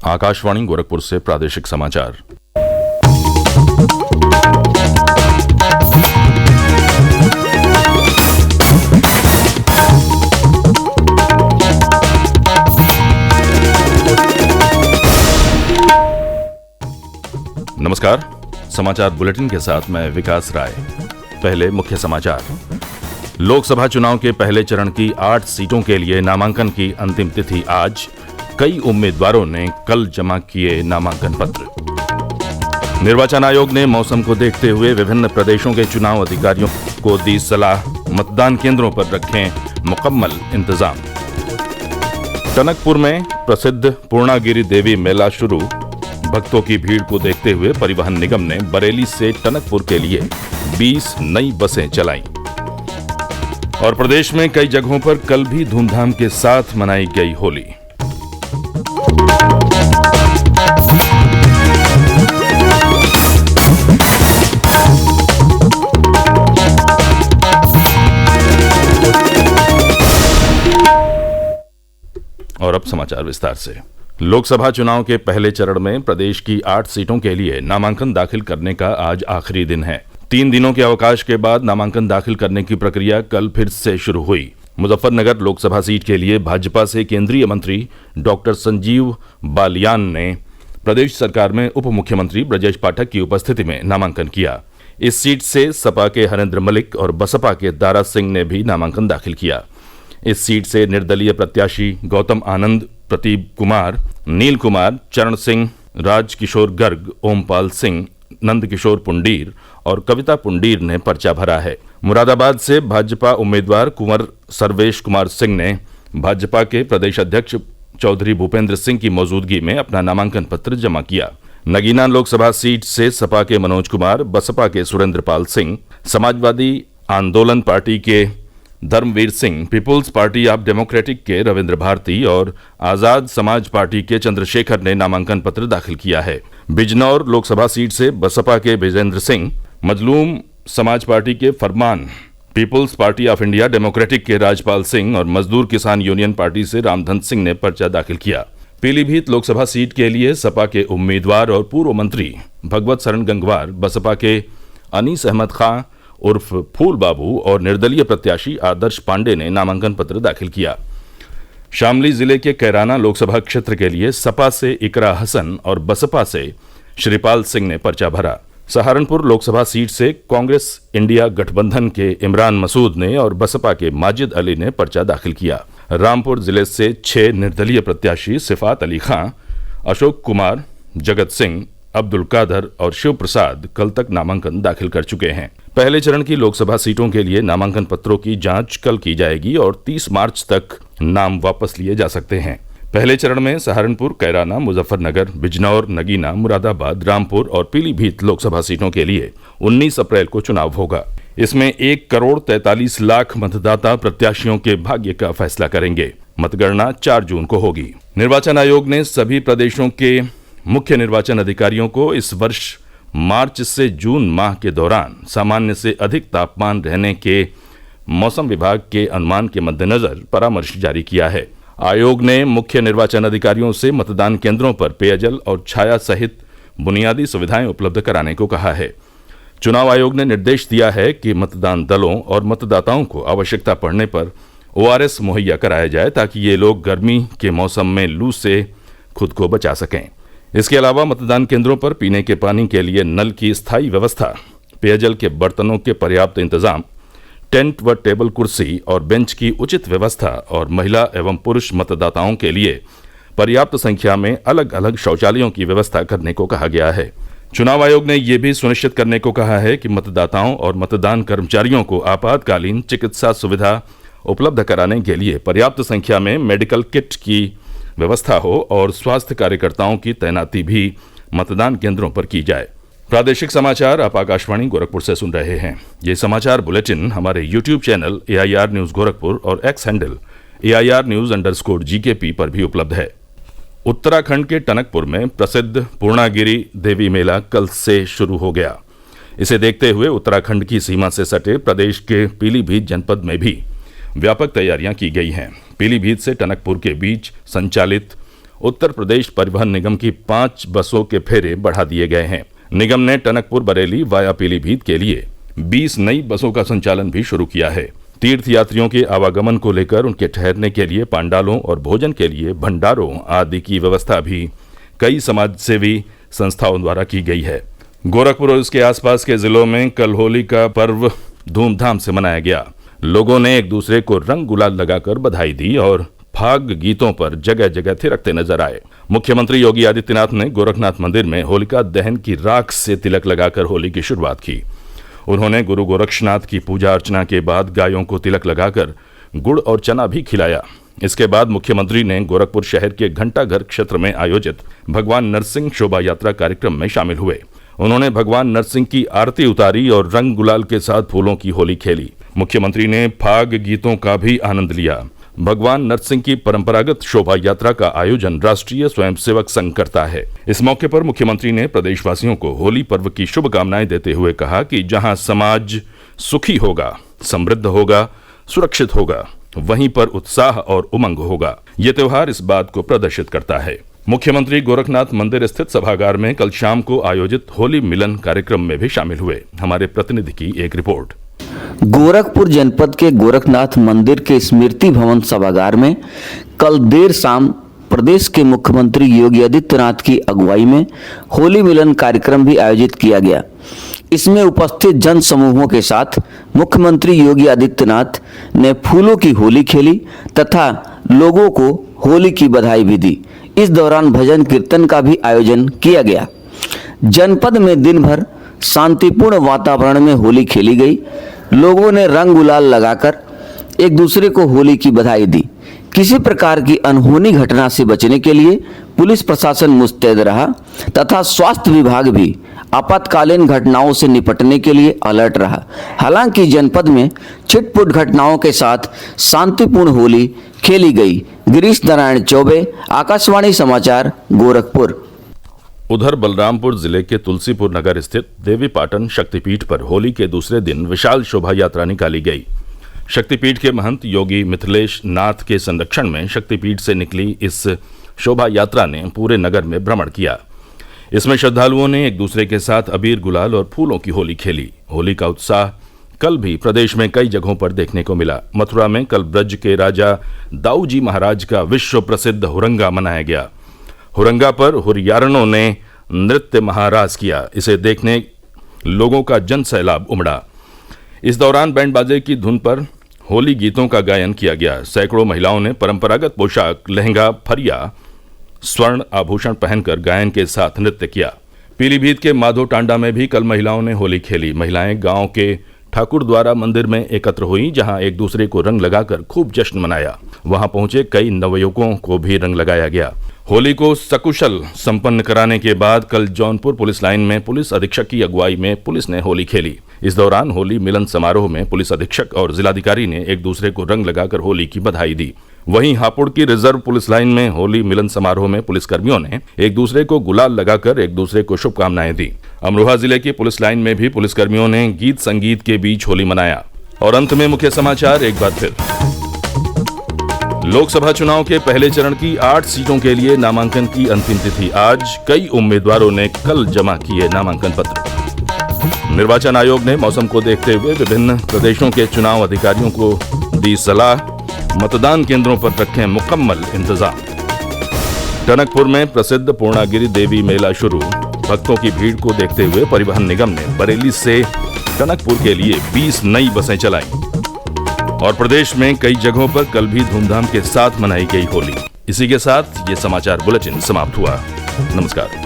आकाशवाणी गोरखपुर से प्रादेशिक समाचार। नमस्कार, समाचार बुलेटिन के साथ मैं विकास राय। पहले मुख्य समाचार। लोकसभा चुनाव के पहले चरण की 8 सीटों के लिए नामांकन की अंतिम तिथि आज। कई उम्मीदवारों ने कल जमा किए नामांकन पत्र। निर्वाचन आयोग ने मौसम को देखते हुए विभिन्न प्रदेशों के चुनाव अधिकारियों को दी सलाह, मतदान केंद्रों पर रखें मुकम्मल इंतजाम। टनकपुर में प्रसिद्ध पूर्णागिरि देवी मेला शुरू। भक्तों की भीड़ को देखते हुए परिवहन निगम ने बरेली से टनकपुर के लिए 20 नई बसें चलाईं। और प्रदेश में कई जगहों पर कल भी धूमधाम के साथ मनाई गई होली। और अब समाचार विस्तार से। लोकसभा चुनाव के पहले चरण में प्रदेश की 8 सीटों के लिए नामांकन दाखिल करने का आज आखिरी दिन है। 3 दिनों के अवकाश के बाद नामांकन दाखिल करने की प्रक्रिया कल फिर से शुरू हुई। मुजफ्फरनगर लोकसभा सीट के लिए भाजपा से केंद्रीय मंत्री डॉक्टर संजीव बालियान ने प्रदेश सरकार में उप मुख्यमंत्री ब्रजेश पाठक की उपस्थिति में नामांकन किया। इस सीट से सपा के हरेंद्र मलिक और बसपा के दारा सिंह ने भी नामांकन दाखिल किया। इस सीट से निर्दलीय प्रत्याशी गौतम आनंद, प्रदीप कुमार, नील कुमार, चरण सिंह, राजकिशोर गर्ग, ओमपाल सिंह, नंदकिशोर पुंडीर और कविता पुंडीर ने पर्चा भरा है। मुरादाबाद से भाजपा उम्मीदवार कुंवर सर्वेश कुमार सिंह ने भाजपा के प्रदेश अध्यक्ष चौधरी भूपेंद्र सिंह की मौजूदगी में अपना नामांकन पत्र जमा किया। नगीना लोकसभा सीट से सपा के मनोज कुमार, बसपा के सुरेंद्र पाल सिंह, समाजवादी आंदोलन पार्टी के Dharmveer Singh, people's party of democratic के रविंद्र भारती और आजाद समाज पार्टी के चंद्रशेखर ने नामांकन पत्र दाखिल किया है। बिजनौर लोकसभा सीट से बसपा के विजेंद्र सिंह, मजलूम समाज पार्टी के Farman, peoples party of India democratic के राजपाल सिंह और मजदूर किसान यूनियन पार्टी से रामधन सिंह ने पर्चा दाखिल किया। पीलीभीत लोकसभा सीट के लिए सपा के उम्मीदवार और पूर्व मंत्री भगवत शरण गंगवार, बसपा के अनीस अहमद खां उर्फ फूल बाबू और निर्दलीय प्रत्याशी आदर्श पांडे ने नामांकन पत्र दाखिल किया। शामली जिले के कैराना लोकसभा क्षेत्र के लिए सपा से इकरा हसन और बसपा से श्रीपाल सिंह ने पर्चा भरा। सहारनपुर लोकसभा सीट से कांग्रेस इंडिया गठबंधन के इमरान मसूद ने और बसपा के माजिद अली ने पर्चा दाखिल किया। रामपुर जिले से 6 निर्दलीय प्रत्याशी सिफात अली खां, अशोक कुमार, जगत सिंह, अब्दुल कादर और शिव प्रसाद कल तक नामांकन दाखिल कर चुके हैं। पहले चरण की लोकसभा सीटों के लिए नामांकन पत्रों की जांच कल की जाएगी और 30 मार्च तक नाम वापस लिए जा सकते हैं। पहले चरण में सहारनपुर, कैराना, मुजफ्फरनगर, बिजनौर, नगीना, मुरादाबाद, रामपुर और पीलीभीत लोकसभा सीटों के लिए 19 अप्रैल को चुनाव होगा। इसमें 1,43,00,000 मतदाता प्रत्याशियों के भाग्य का फैसला करेंगे। मतगणना 4 जून को होगी। निर्वाचन आयोग ने सभी प्रदेशों के मुख्य निर्वाचन अधिकारियों को इस वर्ष मार्च से जून माह के दौरान सामान्य से अधिक तापमान रहने के मौसम विभाग के अनुमान के मद्देनजर परामर्श जारी किया है। आयोग ने मुख्य निर्वाचन अधिकारियों से मतदान केंद्रों पर पेयजल और छाया सहित बुनियादी सुविधाएं उपलब्ध कराने को कहा है। चुनाव आयोग ने निर्देश दिया है कि मतदान दलों और मतदाताओं को आवश्यकता पड़ने पर ORS मुहैया कराया जाए ताकि ये लोग गर्मी के मौसम में लू से खुद को बचा सकें। इसके अलावा मतदान केंद्रों पर पीने के पानी के लिए नल की स्थायी व्यवस्था, पेयजल के बर्तनों के पर्याप्त इंतजाम, टेंट व टेबल कुर्सी और बेंच की उचित व्यवस्था और महिला एवं पुरुष मतदाताओं के लिए पर्याप्त संख्या में अलग अलग शौचालयों की व्यवस्था करने को कहा गया है। चुनाव आयोग ने ये भी सुनिश्चित करने को कहा है कि मतदाताओं और मतदान कर्मचारियों को आपातकालीन चिकित्सा सुविधा उपलब्ध कराने के लिए पर्याप्त संख्या में मेडिकल किट की व्यवस्था हो और स्वास्थ्य कार्यकर्ताओं की तैनाती भी मतदान केंद्रों पर की जाए। प्रादेशिक समाचार आप आकाशवाणी गोरखपुर से सुन रहे हैं। ये समाचार बुलेटिन हमारे YouTube channel AIR news Gorakhpur और X हैंडल AIR News_GKP पर भी उपलब्ध है। उत्तराखंड के टनकपुर में प्रसिद्ध पूर्णागिरि देवी मेला कल से शुरू हो गया। इसे देखते हुए उत्तराखंड की सीमा से सटे प्रदेश के पीलीभीत जनपद में भी व्यापक तैयारियां की गई हैं। पीलीभीत से टनकपुर के बीच संचालित उत्तर प्रदेश परिवहन निगम की 5 बसों के फेरे बढ़ा दिए गए हैं। निगम ने टनकपुर बरेली वाया पीलीभीत के लिए 20 नई बसों का संचालन भी शुरू किया है। तीर्थ यात्रियों के आवागमन को लेकर उनके ठहरने के लिए पांडालों और भोजन के लिए भंडारों आदि की व्यवस्था भी कई समाजसेवी संस्थाओं द्वारा की गई है। गोरखपुर और इसके आसपास के जिलों में कल होली का पर्व धूमधाम से मनाया गया। लोगों ने एक दूसरे को रंग गुलाल लगाकर बधाई दी और फाग गीतों पर जगह जगह थिरकते नजर आए। मुख्यमंत्री योगी आदित्यनाथ ने गोरखनाथ मंदिर में होलिका दहन की राख से तिलक लगाकर होली की शुरुआत की। उन्होंने गुरु गोरक्षनाथ की पूजा अर्चना के बाद गायों को तिलक लगाकर गुड़ और चना भी खिलाया। इसके बाद मुख्यमंत्री ने गोरखपुर शहर के घंटाघर क्षेत्र में आयोजित भगवान नरसिंह शोभा यात्रा कार्यक्रम में शामिल हुए। उन्होंने भगवान नरसिंह की आरती उतारी और रंग गुलाल के साथ फूलों की होली खेली। मुख्यमंत्री ने फाग गीतों का भी आनंद लिया। भगवान नरसिंह की परंपरागत शोभा यात्रा का आयोजन राष्ट्रीय स्वयंसेवक संघ करता है। इस मौके पर मुख्यमंत्री ने प्रदेशवासियों को होली पर्व की शुभकामनाएं देते हुए कहा कि जहां समाज सुखी होगा, समृद्ध होगा, सुरक्षित होगा, वहीं पर उत्साह और उमंग होगा। ये त्योहार इस बात को प्रदर्शित करता है। मुख्यमंत्री गोरखनाथ मंदिर स्थित सभागार में कल शाम को आयोजित होली मिलन कार्यक्रम में भी शामिल हुए। हमारे प्रतिनिधि की एक रिपोर्ट। गोरखपुर जनपद के गोरखनाथ मंदिर के स्मृति भवन सभागार में कल देर शाम प्रदेश के मुख्यमंत्री योगी आदित्यनाथ की अगुवाई में होली मिलन कार्यक्रम भी आयोजित किया गया। इसमें उपस्थित जन समूहों के साथ मुख्यमंत्री योगी आदित्यनाथ ने फूलों की होली खेली तथा लोगों को होली की बधाई भी दी। इस दौरान भजन कीर्तन का भी आयोजन किया गया। जनपद में दिन भर शांतिपूर्ण वातावरण में होली खेली गई। लोगों ने रंग गुलाल लगाकर एक दूसरे को होली की बधाई दी। किसी प्रकार की अनहोनी घटना से बचने के लिए पुलिस प्रशासन मुस्तैद रहा तथा स्वास्थ्य विभाग भी आपातकालीन घटनाओं से निपटने के लिए अलर्ट रहा। हालांकि जनपद में छिटपुट घटनाओं के साथ शांतिपूर्ण होली खेली गई। गिरीश नारायण चौबे, आकाशवाणी समाचार, गोरखपुर। उधर बलरामपुर जिले के तुलसीपुर नगर स्थित देवीपाटन शक्तिपीठ पर होली के दूसरे दिन विशाल शोभा यात्रा निकाली गई। शक्तिपीठ के महंत योगी मिथिलेश नाथ के संरक्षण में शक्तिपीठ से निकली इस शोभा यात्रा ने पूरे नगर में भ्रमण किया। इसमें श्रद्धालुओं ने एक दूसरे के साथ अबीर गुलाल और फूलों की होली खेली। होली का उत्साह कल भी प्रदेश में कई जगहों पर देखने को मिला। मथुरा में कल ब्रज के राजा दाऊजी महाराज का विश्व प्रसिद्ध हुरंगा मनाया गया। हुरंगा पर हुरियारणों ने नृत्य महाराज किया। इसे देखने लोगों का जन सैलाब उमड़ा। इस दौरान बैंड बाजे की धुन पर होली गीतों का गायन किया गया। सैकड़ों महिलाओं ने परंपरागत पोशाक, लहंगा, फरिया, स्वर्ण आभूषण पहनकर गायन के साथ नृत्य किया। पीलीभीत के माधो टांडा में भी कल महिलाओं ने होली खेली। महिलाएं गांव के ठाकुर द्वारा मंदिर में एकत्र हुई, जहां एक दूसरे को रंग लगाकर खूब जश्न मनाया। वहां पहुंचे कई नवयुवकों को भी रंग लगाया गया। होली को सकुशल संपन्न कराने के बाद कल जौनपुर पुलिस लाइन में पुलिस अधीक्षक की अगुवाई में पुलिस ने होली खेली। इस दौरान होली मिलन समारोह में पुलिस अधीक्षक और जिलाधिकारी ने एक दूसरे को रंग लगाकर होली की बधाई दी। वहीं हापुड़ की रिजर्व पुलिस लाइन में होली मिलन समारोह में पुलिसकर्मियों ने एक दूसरे को गुलाल लगाकर एक दूसरे को शुभकामनाएं दी। अमरोहा जिले की पुलिस लाइन में भी पुलिसकर्मियों ने गीत संगीत के बीच होली मनाया। और अंत में मुख्य समाचार एक बार फिर। लोकसभा चुनाव के पहले चरण की 8 सीटों के लिए नामांकन की अंतिम तिथि आज। कई उम्मीदवारों ने कल जमा किए नामांकन पत्र। निर्वाचन आयोग ने मौसम को देखते हुए विभिन्न प्रदेशों के चुनाव अधिकारियों को दी सलाह। मतदान केंद्रों पर रखें मुकम्मल इंतजाम। टनकपुर में प्रसिद्ध पूर्णागिरि देवी मेला शुरू। भक्तों की भीड़ को देखते हुए परिवहन निगम ने बरेली से टनकपुर के लिए 20 नई बसें चलाईं। और प्रदेश में कई जगहों पर कल भी धूमधाम के साथ मनाई गई होली। इसी के साथ ये समाचार बुलेटिन समाप्त हुआ। नमस्कार।